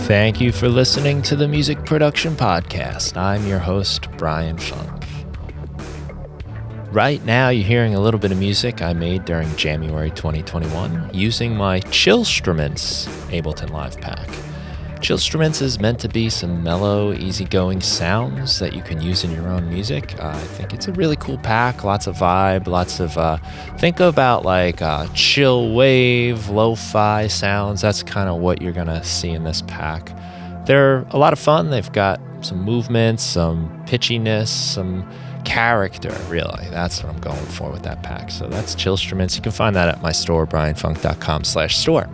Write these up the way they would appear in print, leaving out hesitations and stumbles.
Thank you for listening to the Music Production Podcast. I'm your host, Brian Funk. Right now, you're hearing a little bit of music I made during January 2021 using my Chillstruments Ableton Live Pack. Chillstruments is meant to be some mellow, easygoing sounds that you can use in your own music. I think it's a really cool pack, lots of vibe, lots of, think about like chill wave, lo-fi sounds. That's kind of what you're going to see in this pack. They're a lot of fun. They've got some movement, some pitchiness, some character, really. That's what I'm going for with that pack. So that's Chillstruments. You can find that at my store, brianfunk.com/store.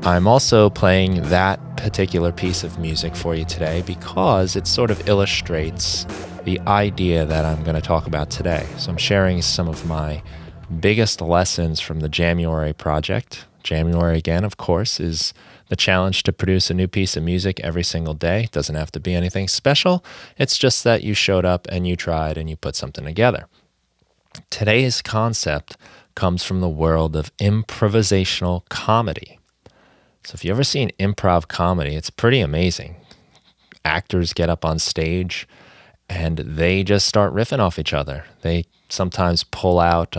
I'm also playing that particular piece of music for you today because it sort of illustrates the idea that I'm going to talk about today. So I'm sharing some of my biggest lessons from the January project. January, again, of course, is the challenge to produce a new piece of music every single day. It doesn't have to be anything special. It's just that you showed up and you tried and you put something together. Today's concept comes from the world of improvisational comedy. So if you've ever seen improv comedy, it's pretty amazing. Actors get up on stage and they just start riffing off each other. They sometimes pull out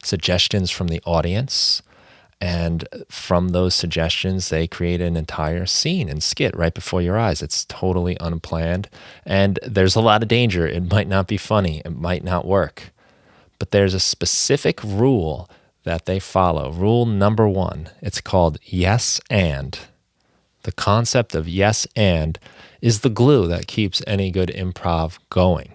suggestions from the audience, and from those suggestions, they create an entire scene and skit right before your eyes. It's totally unplanned, and there's a lot of danger. It might not be funny. It might not work. But there's a specific rule that they follow. Rule number 1, it's called yes and. The concept of yes and is the glue that keeps any good improv going.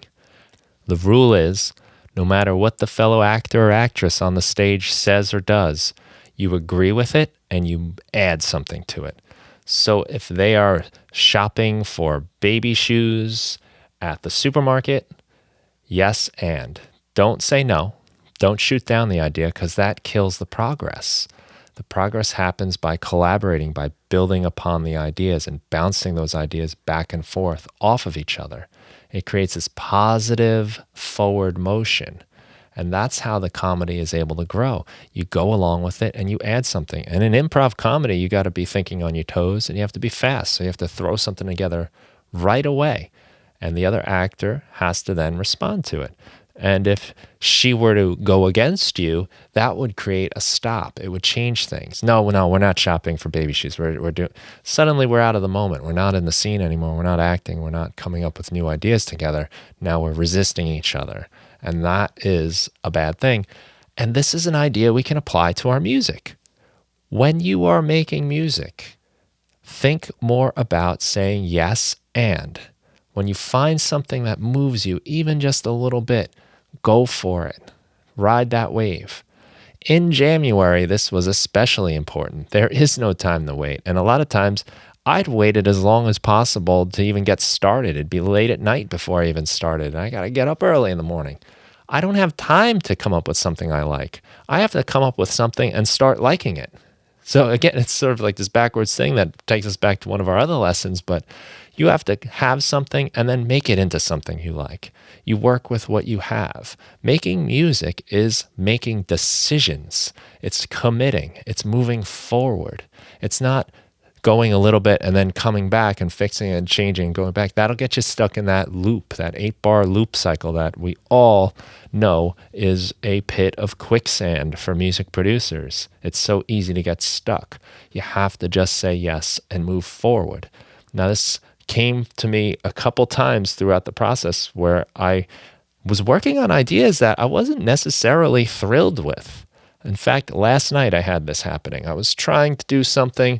The rule is, no matter what the fellow actor or actress on the stage says or does, you agree with it and you add something to it. So if they are shopping for baby shoes at the supermarket, yes and. Don't say no. Don't shoot down the idea because that kills the progress. The progress happens by collaborating, by building upon the ideas and bouncing those ideas back and forth off of each other. It creates this positive forward motion. And that's how the comedy is able to grow. You go along with it and you add something. And in improv comedy, you got to be thinking on your toes and you have to be fast. So you have to throw something together right away. And the other actor has to then respond to it. And if she were to go against you, that would create a stop. It would change things. No, we're not shopping for baby shoes. Suddenly we're out of the moment. We're not in the scene anymore. We're not acting. We're not coming up with new ideas together. Now we're resisting each other. And that is a bad thing. And this is an idea we can apply to our music. When you are making music, think more about saying yes and. When you find something that moves you even just a little bit, go for it. Ride that wave. In January, this was especially important. There is no time to wait. And a lot of times, I'd waited as long as possible to even get started. It'd be late at night before I even started. And I got to get up early in the morning. I don't have time to come up with something I like. I have to come up with something and start liking it. So again, it's sort of like this backwards thing that takes us back to one of our other lessons, but you have to have something and then make it into something you like. You work with what you have. Making music is making decisions. It's committing. It's moving forward. It's not going a little bit and then coming back and fixing it and changing and going back. That'll get you stuck in that loop, that 8-bar loop cycle that we all know is a pit of quicksand for music producers. It's so easy to get stuck. You have to just say yes and move forward. Now, this came to me a couple times throughout the process where I was working on ideas that I wasn't necessarily thrilled with. In fact, last night I had this happening. I was trying to do something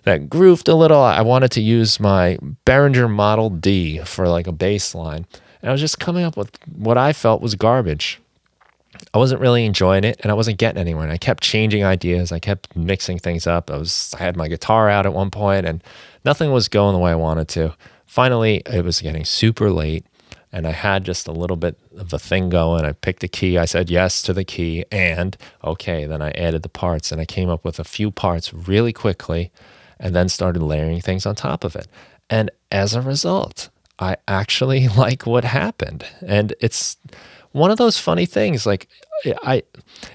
that grooved a little. I wanted to use my Behringer Model D for like a bass line. And I was just coming up with what I felt was garbage. I wasn't really enjoying it and I wasn't getting anywhere. And I kept changing ideas. I kept mixing things up. I had my guitar out at one point and nothing was going the way I wanted to. Finally, it was getting super late and I had just a little bit of a thing going. I picked a key. I said yes to the key and okay, then I added the parts and I came up with a few parts really quickly and then started layering things on top of it. And as a result, I actually like what happened. And it's one of those funny things, like I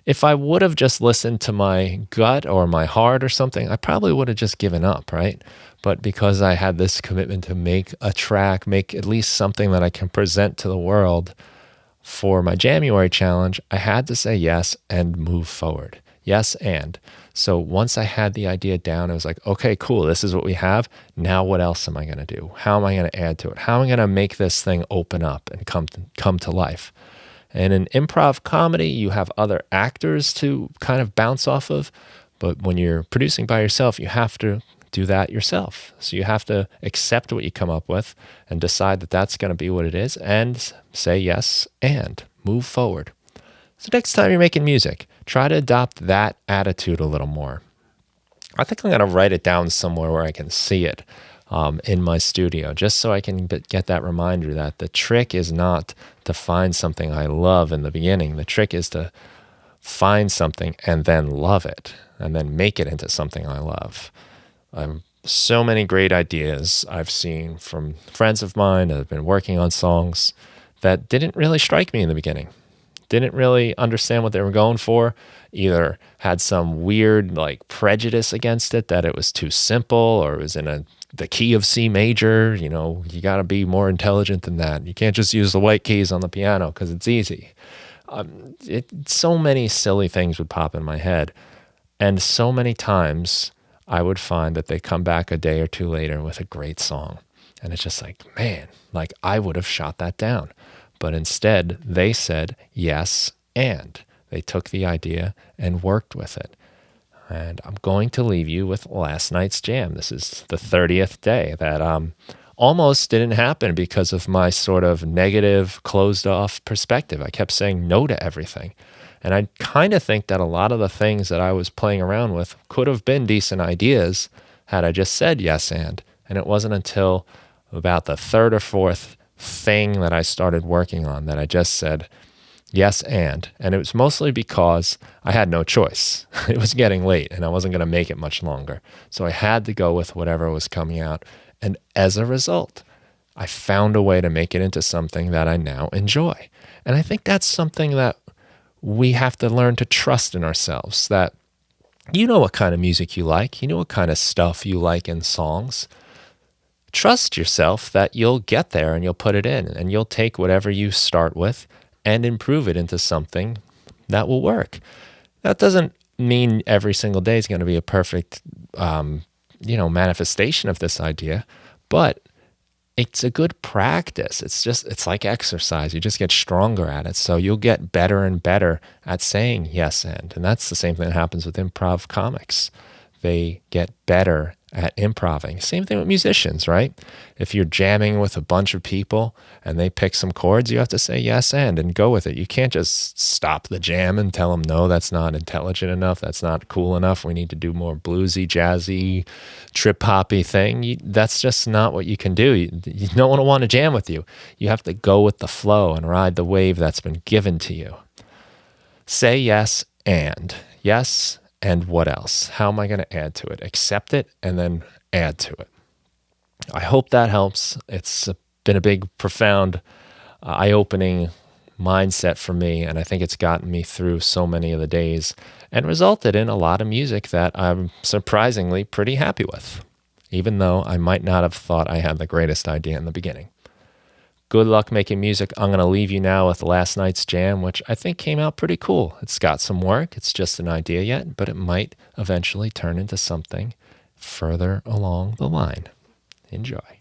if I would have just listened to my gut or my heart or something, I probably would have just given up, right? But because I had this commitment to make a track, make at least something that I can present to the world for my January challenge, I had to say yes and move forward. Yes, and. So once I had the idea down, I was like, okay, cool, this is what we have. Now what else am I going to do? How am I going to add to it? How am I going to make this thing open up and come to life? And in improv comedy, you have other actors to kind of bounce off of. But when you're producing by yourself, you have to do that yourself. So you have to accept what you come up with and decide that that's going to be what it is and say yes and move forward. So next time you're making music, try to adopt that attitude a little more. I think I'm going to write it down somewhere where I can see it in my studio, just so I can get that reminder that the trick is not to find something I love in the beginning. The trick is to find something and then love it and then make it into something I love. So many great ideas I've seen from friends of mine that have been working on songs that didn't really strike me in the beginning. Didn't really understand what they were going for, either had some weird like prejudice against it that it was too simple or it was in the key of C major. You know, you got to be more intelligent than that. You can't just use the white keys on the piano because it's easy. So many silly things would pop in my head. And so many times I would find that they come back a day or two later with a great song. And it's just like, man, like I would have shot that down. But instead, they said yes, and they took the idea and worked with it. And I'm going to leave you with last night's jam. This is the 30th day that almost didn't happen because of my sort of negative, closed-off perspective. I kept saying no to everything. And I kind of think that a lot of the things that I was playing around with could have been decent ideas had I just said yes, and it wasn't until about the third or fourth thing that I started working on that I just said yes, and it was mostly because I had no choice. It was getting late and I wasn't going to make it much longer. So I had to go with whatever was coming out. And as a result, I found a way to make it into something that I now enjoy. And I think that's something that we have to learn to trust in ourselves, that you know what kind of music you like, you know what kind of stuff you like in songs. Trust yourself that you'll get there and you'll put it in and you'll take whatever you start with and improve it into something that will work. That doesn't mean every single day is going to be a perfect, manifestation of this idea, but it's a good practice. It's like exercise. You just get stronger at it. So you'll get better and better at saying yes, and that's the same thing that happens with improv comics. They get better at improving. Same thing with musicians, right? If you're jamming with a bunch of people and they pick some chords, you have to say yes and go with it. You can't just stop the jam and tell them, no, that's not intelligent enough. That's not cool enough. We need to do more bluesy, jazzy, trip-hoppy thing. That's just not what you can do. No one will want to jam with you. You have to go with the flow and ride the wave that's been given to you. Say yes and. Yes, and what else? How am I going to add to it? Accept it and then add to it. I hope that helps. It's been a big, profound, eye-opening mindset for me, and I think it's gotten me through so many of the days and resulted in a lot of music that I'm surprisingly pretty happy with, even though I might not have thought I had the greatest idea in the beginning. Good luck making music. I'm going to leave you now with last night's jam, which I think came out pretty cool. It's got some work. It's just an idea yet, but it might eventually turn into something further along the line. Enjoy.